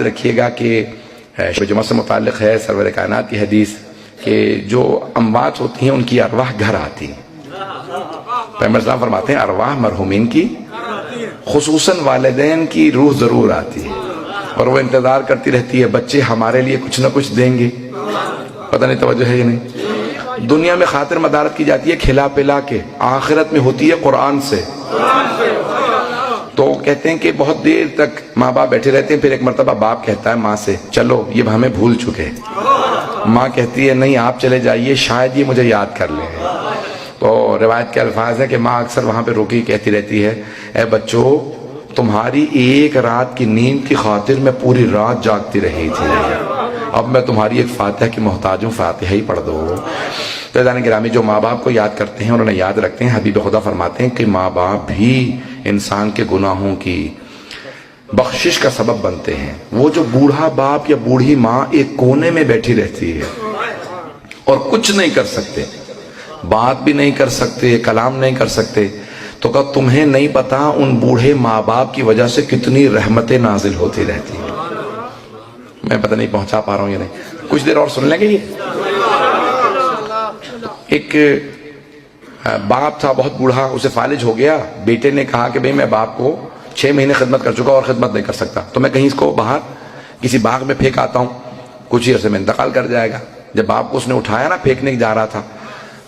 رکھیے گا کہ جمعہ سے متعلق ہے سرور کائنات کی حدیث کہ جو اموات ہوتی ہیں ان کی ارواح گھر آتی ہیں. پیغمبر اسلام فرماتے ہیں ارواح مرحومین کی خصوصاً والدین کی روح ضرور آتی ہے اور وہ انتظار کرتی رہتی ہے بچے ہمارے لیے کچھ نہ کچھ دیں گے. پتہ نہیں توجہ ہے یا نہیں. دنیا میں خاطر مدارت کی جاتی ہے کھلا پلا کے، آخرت میں ہوتی ہے قرآن سے. تو کہتے ہیں کہ بہت دیر تک ماں باپ بیٹھے رہتے ہیں، پھر ایک مرتبہ باپ کہتا ہے ماں سے چلو یہ ہمیں بھول چکے. ماں کہتی ہے نہیں آپ چلے جائیے شاید یہ مجھے یاد کر لیں. تو روایت کے الفاظ ہیں کہ ماں اکثر وہاں پہ روکی کہتی رہتی ہے اے بچوں تمہاری ایک رات کی نیند کی خاطر میں پوری رات جاگتی رہی تھی، اب میں تمہاری ایک فاتحہ کی محتاج ہوں، فاتحہ ہی پڑھ دو. تو عزیزان گرامی جو ماں باپ کو یاد کرتے ہیں اور انہیں یاد رکھتے ہیں، حبیب خدا فرماتے ہیں کہ ماں باپ بھی انسان کے گناہوں کی بخشش کا سبب بنتے ہیں. وہ جو بوڑھا باپ یا بوڑھی ماں ایک کونے میں بیٹھی رہتی ہے اور کچھ نہیں کر سکتے، بات بھی نہیں کر سکتے، کلام نہیں کر سکتے، تو کہ تمہیں نہیں پتا ان بوڑھے ماں باپ کی وجہ سے کتنی رحمتیں نازل ہوتی رہتی ہیں. میں پتہ نہیں پہنچا پا رہا ہوں یا نہیں، کچھ دیر اور سن لیں گے. یہ ایک باپ تھا بہت بوڑھا، اسے فالج ہو گیا. بیٹے نے کہا کہ بھئی میں باپ کو 6 مہینے خدمت کر چکا اور خدمت نہیں کر سکتا، تو میں کہیں اس کو باہر کسی باغ میں پھینک آتا ہوں، کچھ ہی عرصے میں انتقال کر جائے گا. جب باپ کو اس نے اٹھایا نا پھینکنے جا رہا تھا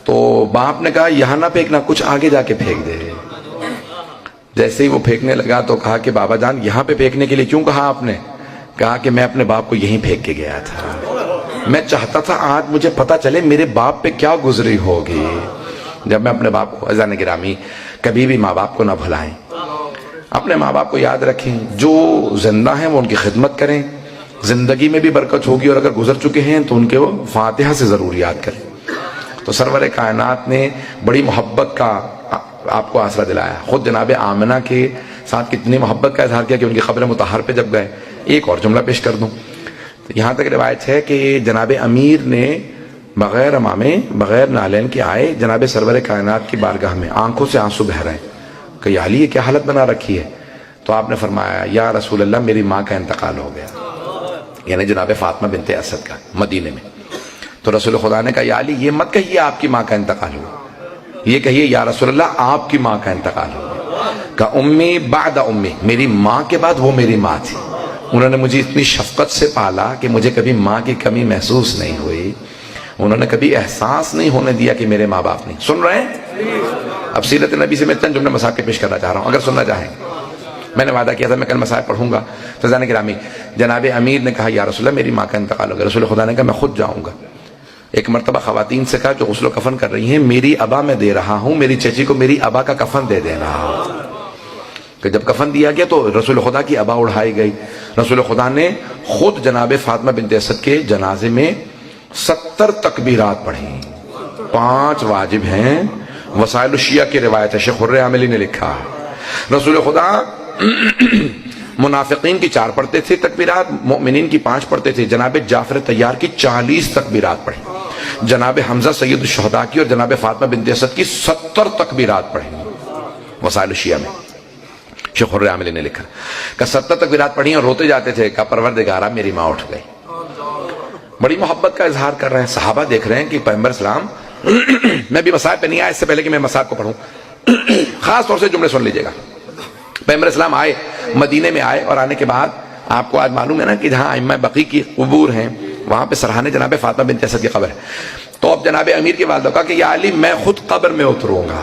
تو باپ نے کہا یہاں نہ پھینکنا، کچھ آگے جا کے پھینک دے. جیسے ہی وہ پھینکنے لگا تو کہا کہ بابا جان یہاں پہ پھینکنے کے لیے کیوں کہا آپ نے؟ کہا کہ میں اپنے باپ کو یہیں پھینک کے گیا تھا، میں چاہتا تھا آج مجھے پتا چلے میرے باپ پہ کیا گزری ہوگی جب میں اپنے باپ کو. عزیزان گرامی کبھی بھی ماں باپ کو نہ بھلائیں، اپنے ماں باپ کو یاد رکھیں، جو زندہ ہیں وہ ان کی خدمت کریں، زندگی میں بھی برکت ہوگی، اور اگر گزر چکے ہیں تو ان کے وہ فاتحہ سے ضرور یاد کریں. تو سرور کائنات نے بڑی محبت کا آپ کو آسرا دلایا. خود جناب آمنہ کے ساتھ کتنی محبت کا اظہار کیا کہ ان کی قبر مطہر پہ جب گئے. ایک اور جملہ پیش کر دوں. یہاں تک روایت ہے کہ جناب امیر نے بغیر امامے بغیر نالین کے آئے جناب سرور کائنات کی بارگاہ میں، آنکھوں سے آنسو بہہ رہے ہیں کہ یا علی یہ کیا حالت بنا رکھی ہے. تو آپ نے فرمایا یا رسول اللہ میری ماں کا انتقال ہو گیا، یعنی جناب فاطمہ بنت اسد کا، مدینے میں. تو رسول خدا نے کہا یا علی یہ مت کہیے آپ کی ماں کا انتقال ہوا، یہ کہیے یا رسول اللہ آپ کی ماں کا انتقال ہوا. کہ امی بعد امی، میری ماں کے بعد وہ میری ماں تھی. انہوں نے مجھے اتنی شفقت سے پالا کہ مجھے کبھی ماں کی کمی محسوس نہیں ہوئی. انہوں نے کبھی احساس نہیں ہونے دیا کہ میرے ماں باپ نہیں. سن رہے ہیں؟ اب سیرت نبی سے میں چند جملے مسائل کے پیش کرنا چاہ رہا ہوں اگر سننا چاہیں. میں نے وعدہ کیا تھا میں کل مسائل پڑھوں گا. تو عزیزان گرامی جناب امیر نے کہا یا رسول اللہ میری ماں کا انتقال ہو گیا. رسول خدا نے کہا میں خود جاؤں گا. ایک مرتبہ خواتین سے کہا جو غسل و کفن کر رہی ہیں میری ابا میں دے رہا ہوں، میری چچی کو میری ابا کا کفن دے دینا. کہ جب کفن دیا گیا تو رسول خدا کی ابا اڑھائی گئی. رسول خدا نے خود جناب فاطمہ بنت اسد کے جنازے میں 70 تکبیرات پڑھی. 5 واجب ہیں، وسائل الشیعہ کی روایت ہے، شیخ حر عاملی نے لکھا. رسول خدا منافقین کی 4 پڑھتے تھے تکبیرات، مؤمنین کی 5 پڑھتے تھے. جناب جعفر طیار کی 40 تکبیرات پڑھی. جناب حمزہ سید الشہداء کی اور جناب فاطمہ بنت اسد کی 70 تکبیرات پڑھی. وسائل الشیعہ میں شیخ حر عاملی نے لکھا کہ 70 تکبیرات پڑھی اور روتے جاتے تھے کہ پروردگارا میری ماں اٹھ گئی. بڑی محبت کا اظہار کر رہے ہیں. صحابہ دیکھ رہے ہیں کہ پیغمبر اسلام میں بھی مسائل پہ نہیں آیا اس سے پہلے کہ میں مسائل کو پڑھوں. خاص طور سے جملے سن لیجئے گا. پیغمبر اسلام آئے، مدینے میں آئے، اور آنے کے بعد آپ کو آج معلوم ہے نا کہ جہاں ائمہ بقی کی قبور ہیں وہاں پہ سرحانے جناب فاطمہ بنت اسد کی قبر ہے. تو اب جناب امیر کی والدہ کہا کہ یا علی میں خود قبر میں اتروں گا.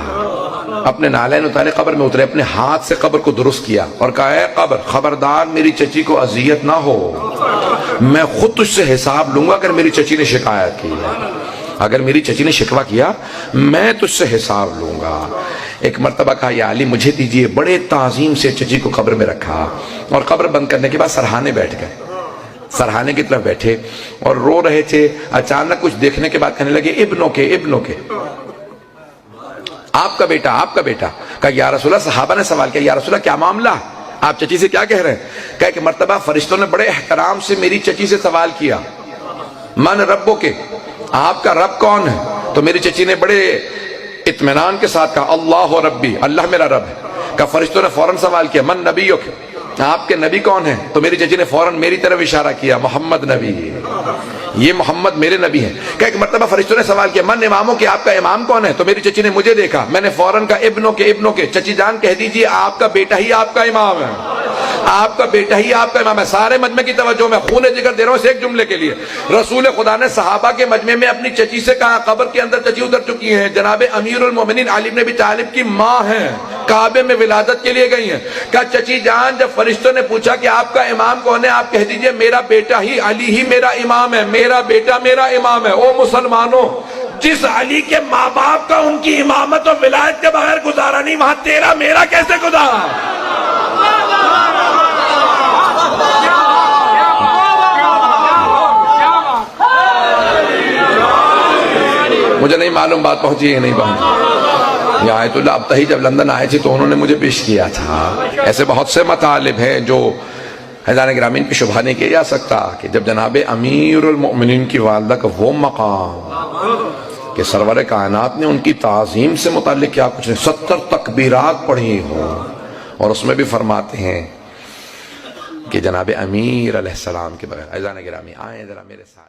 اپنے نالین اتارے قبر میں اترے، اپنے ہاتھ سے قبر کو درست کیا اور کہا اے قبر خبردار میری چچی کو اذیت نہ ہو، میں خود تجھ سے حساب لوں گا اگر میری چچی نے شکایت کی، اگر میری چچی نے شکوہ کیا میں تجھ سے حساب لوں گا. ایک مرتبہ کہا یا علی مجھے دیجئے. بڑے تعظیم سے چچی کو قبر میں رکھا اور قبر بند کرنے کے بعد سرحانے بیٹھ گئے. سرحانے کی طرف بیٹھے اور رو رہے تھے. اچانک کچھ دیکھنے کے بعد کہنے لگے ابنوں کے آپ کا بیٹا. کہا یا رسول اللہ. صحابہ نے سوال کیا یا رسول اللہ کیا معاملہ، آپ چچی سے کیا کہہ رہے ہیں؟ کہا کہ مرتبہ فرشتوں نے بڑے احترام سے میری چچی سے سوال کیا من ربو کے، آپ کا رب کون ہے؟ تو میری چچی نے بڑے اطمینان کے ساتھ کہا اللہ ربی، اللہ میرا رب ہے. کہا فرشتوں نے فوراً سوال کیا من نبیو کے، آپ کے نبی کون ہیں؟ تو میری چچی نے فوراً میری طرف اشارہ کیا، محمد نبی، یہ محمد میرے نبی ہیں۔ کہ ایک مرتبہ فرشتوں نے سوال کیا من اماموں کے، آپ کا امام کون ہے؟ تو میری چچی نے مجھے دیکھا، میں نے فوراً کہا ابنوں کے۔ چچی جان کہہ دیجئے آپ کا بیٹا ہی آپ کا امام ہے، آپ کا بیٹا ہی آپ کا امام ہے۔ سارے مجمع کی توجہ میں خون جگر دے رہا ہوں اس ایک جملے کے لیے۔ رسول خدا نے صحابہ کے مجمع میں اپنی چچی سے کہا، قبر کے اندر چچی اتر چکی ہیں، جناب امیر المومنین علی بن ابی طالب کی ماں ہیں، کعبے میں ولادت کے لیے گئی ہیں۔ کہا چچی جان جب فرشتوں نے پوچھا کہ آپ کا امام کون ہے، آپ کہہ دیجئے میرا بیٹا ہی علی ہی میرا امام ہے، میرا بیٹا میرا امام ہے۔ او مسلمانوں، جس علی کے ماں باپ کا ان کی امامت اور ولایت کے بغیر گزارا نہیں، وہاں تیرا میرا کیسے گزارا؟ مجھے نہیں معلوم بات پہنچی ہے نہیں پہنچی۔ یہ آیت اللہ ابتہی جب لندن آئے تھے تو انہوں نے مجھے پیش کیا تھا۔ ایسے بہت سے مطالب ہیں جو حضران گرامین پہ شبہ نہیں کیا جا سکتا کہ جب جناب امیر المؤمنین کی والدہ کا وہ مقام کہ سرور کائنات نے ان کی تعظیم سے متعلق کیا کچھ نہیں، 70 تکبیرات پڑھی ہو، اور اس میں بھی فرماتے ہیں کہ جناب امیر علیہ السلام کے بغیر۔ حضران گرامی آئیں ذرا میرے ساتھ۔